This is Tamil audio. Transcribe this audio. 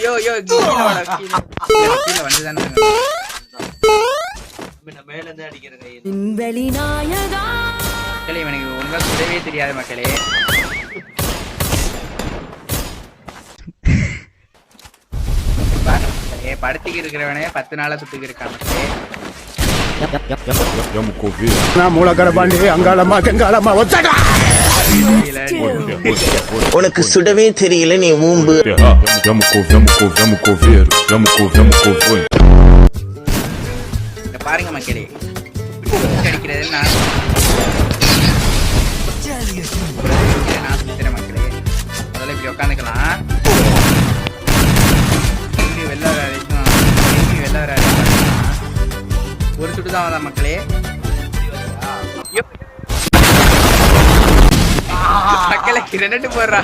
யோ யோ கீழ வாடா கீழ வந்துதானே மேல இருந்து அடிக்கிற கையில விண்வெளி நாயகா மக்களே எனக்கு ஒழுங்கா சுடவே தெரியாது மக்களே. படுத்திக்கு இருக்கிறவனே 10 நாளா சுட்டுக்கு இருக்கான் மக்களே. உனக்கு சுடவே தெரியல நீ ஊம்பு. பாருங்க மக்களே அடிக்கிறது நான் சுத்துறேன் மக்களே. முதல்ல இப்படி உட்காந்துக்கலாம். வெளில வர வரைக்கும் வெளில வர ஒரு சுட்டு தான் வந்தா மக்களே. மக்களே 2 போடுறா